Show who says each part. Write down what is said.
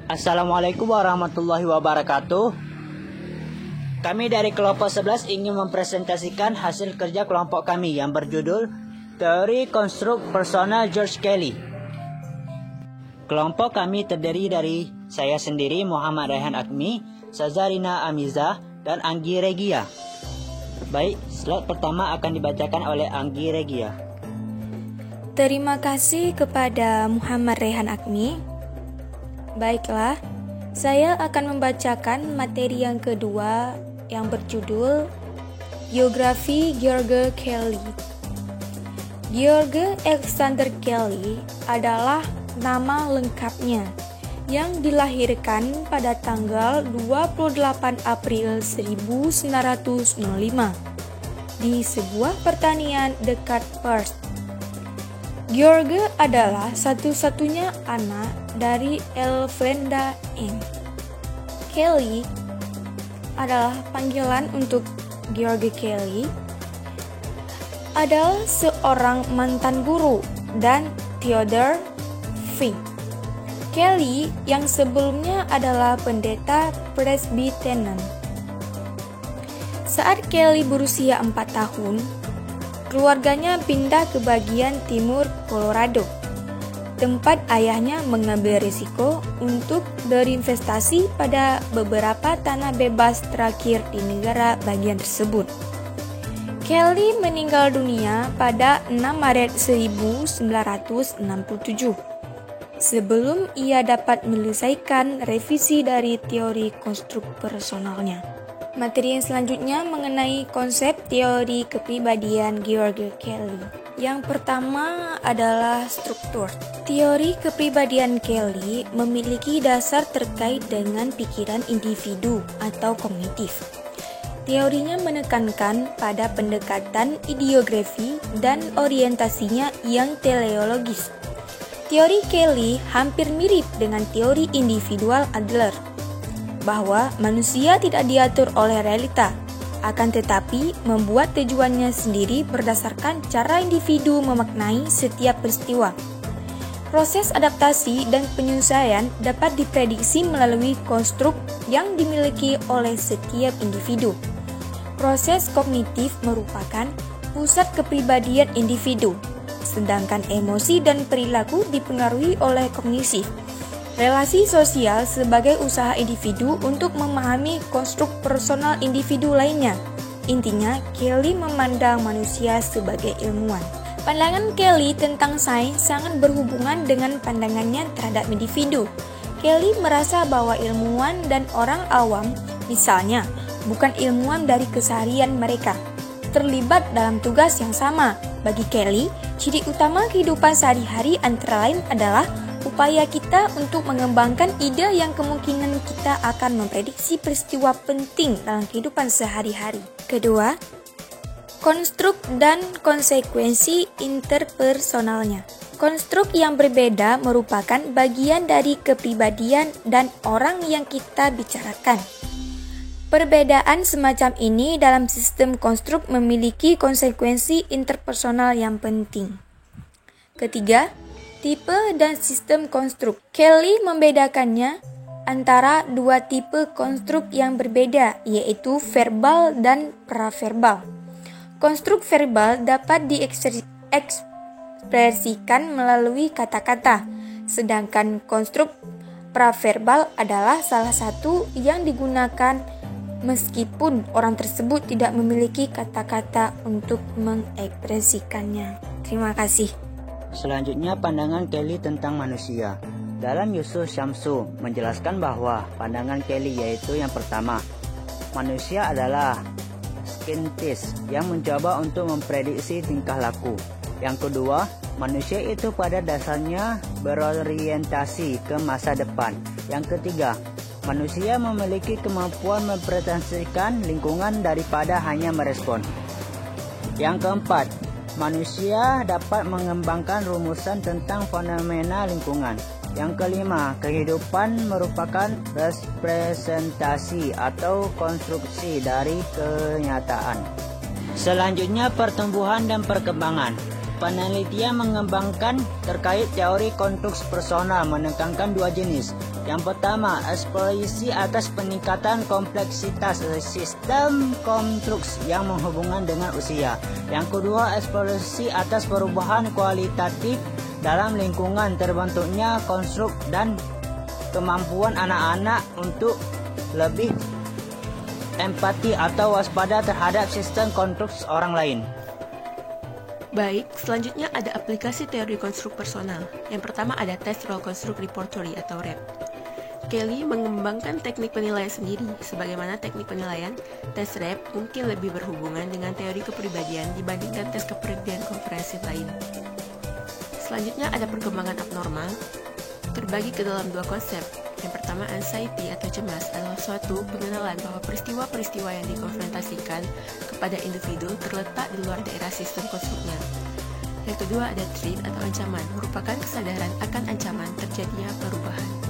Speaker 1: Assalamualaikum warahmatullahi wabarakatuh. Kami dari kelompok 11 ingin mempresentasikan hasil kerja kelompok kami yang berjudul Teori Konstruk Personal George Kelly. Kelompok kami terdiri dari saya sendiri, Muhammad Raihan Akmi, Sazarina Amiza, dan Anggi Regia. Baik, slide pertama akan dibacakan oleh Anggi Regia.
Speaker 2: Terima kasih kepada Muhammad Raihan Akmi. Baiklah, saya akan membacakan materi yang kedua yang berjudul Biografi George Kelly. George Alexander Kelly adalah nama lengkapnya yang dilahirkan pada tanggal 28 April 1905 di sebuah pertanian dekat Perth. George adalah satu-satunya anak dari Elfreda Ann. Kelly adalah panggilan untuk George Kelly adalah seorang mantan guru dan Theodore Fink. Kelly yang sebelumnya adalah pendeta Presbyterian. Saat Kelly berusia 4 tahun, keluarganya pindah ke bagian timur Colorado, tempat ayahnya mengambil risiko untuk berinvestasi pada beberapa tanah bebas terakhir di negara bagian tersebut. Kelly meninggal dunia pada 6 Maret 1967, sebelum ia dapat menyelesaikan revisi dari teori konstruk personalnya. Materi yang selanjutnya mengenai konsep teori kepribadian George Kelly. Yang pertama adalah struktur. Teori kepribadian Kelly memiliki dasar terkait dengan pikiran individu atau kognitif. Teorinya menekankan pada pendekatan ideografi dan orientasinya yang teleologis. Teori Kelly hampir mirip dengan teori individual Adler, bahwa manusia tidak diatur oleh realita, akan tetapi membuat tujuannya sendiri berdasarkan cara individu memaknai setiap peristiwa. Proses adaptasi dan penyesuaian dapat diprediksi melalui konstruk yang dimiliki oleh setiap individu. Proses kognitif merupakan pusat kepribadian individu, sedangkan emosi dan perilaku dipengaruhi oleh kognisi. Relasi sosial sebagai usaha individu untuk memahami konstruk personal individu lainnya. Intinya, Kelly memandang manusia sebagai ilmuwan. Pandangan Kelly tentang sains sangat berhubungan dengan pandangannya terhadap individu. Kelly merasa bahwa ilmuwan dan orang awam, misalnya, bukan ilmuwan dari keseharian mereka, terlibat dalam tugas yang sama. Bagi Kelly, ciri utama kehidupan sehari-hari antara lain adalah upaya kita untuk mengembangkan ide yang kemungkinan kita akan memprediksi peristiwa penting dalam kehidupan sehari-hari. Kedua, konstruk dan konsekuensi interpersonalnya. Konstruk yang berbeda merupakan bagian dari kepribadian dan orang yang kita bicarakan. Perbedaan semacam ini dalam sistem konstruk memiliki konsekuensi interpersonal yang penting. Ketiga, tipe dan sistem konstruk. Kelly membedakannya antara dua tipe konstruk yang berbeda, yaitu verbal dan praverbal. Konstruk verbal dapat diekspresikan melalui kata-kata, sedangkan konstruk praverbal adalah salah satu yang digunakan meskipun orang tersebut tidak memiliki kata-kata untuk mengekspresikannya. Terima kasih.
Speaker 1: Selanjutnya, pandangan Kelly tentang manusia. Dalam Yusuf Syamsu menjelaskan bahwa pandangan Kelly yaitu yang pertama, manusia adalah scientist yang mencoba untuk memprediksi tingkah laku. Yang kedua, manusia itu pada dasarnya berorientasi ke masa depan. Yang ketiga, manusia memiliki kemampuan mempresentasikan lingkungan daripada hanya merespon. Yang keempat, manusia dapat mengembangkan rumusan tentang fenomena lingkungan. Yang kelima, kehidupan merupakan representasi atau konstruksi dari kenyataan. Selanjutnya, pertumbuhan dan perkembangan. penelitian mengembangkan terkait teori konstruksi personal menekankan dua jenis. Yang pertama, eksplorasi atas peningkatan kompleksitas sistem konstruksi yang menghubungkan dengan usia. Yang kedua, eksplorasi atas perubahan kualitatif dalam lingkungan terbentuknya konstruk dan kemampuan anak-anak untuk lebih empati atau waspada terhadap sistem konstruksi orang lain.
Speaker 3: Baik, selanjutnya ada aplikasi teori konstruk personal. Yang pertama ada Test Role Construct Repertory atau REP. Kelly mengembangkan teknik penilaian sendiri. Sebagaimana teknik penilaian, tes REP mungkin lebih berhubungan dengan teori kepribadian dibandingkan tes kepribadian konferensi lain. Selanjutnya ada perkembangan abnormal, terbagi ke dalam dua konsep. Yang pertama, anxiety atau cemas adalah suatu pengenalan bahwa peristiwa-peristiwa yang dikonfrontasikan kepada individu terletak di luar daerah sistem konstruknya. Yang kedua ada threat atau ancaman, merupakan kesadaran akan ancaman terjadinya perubahan.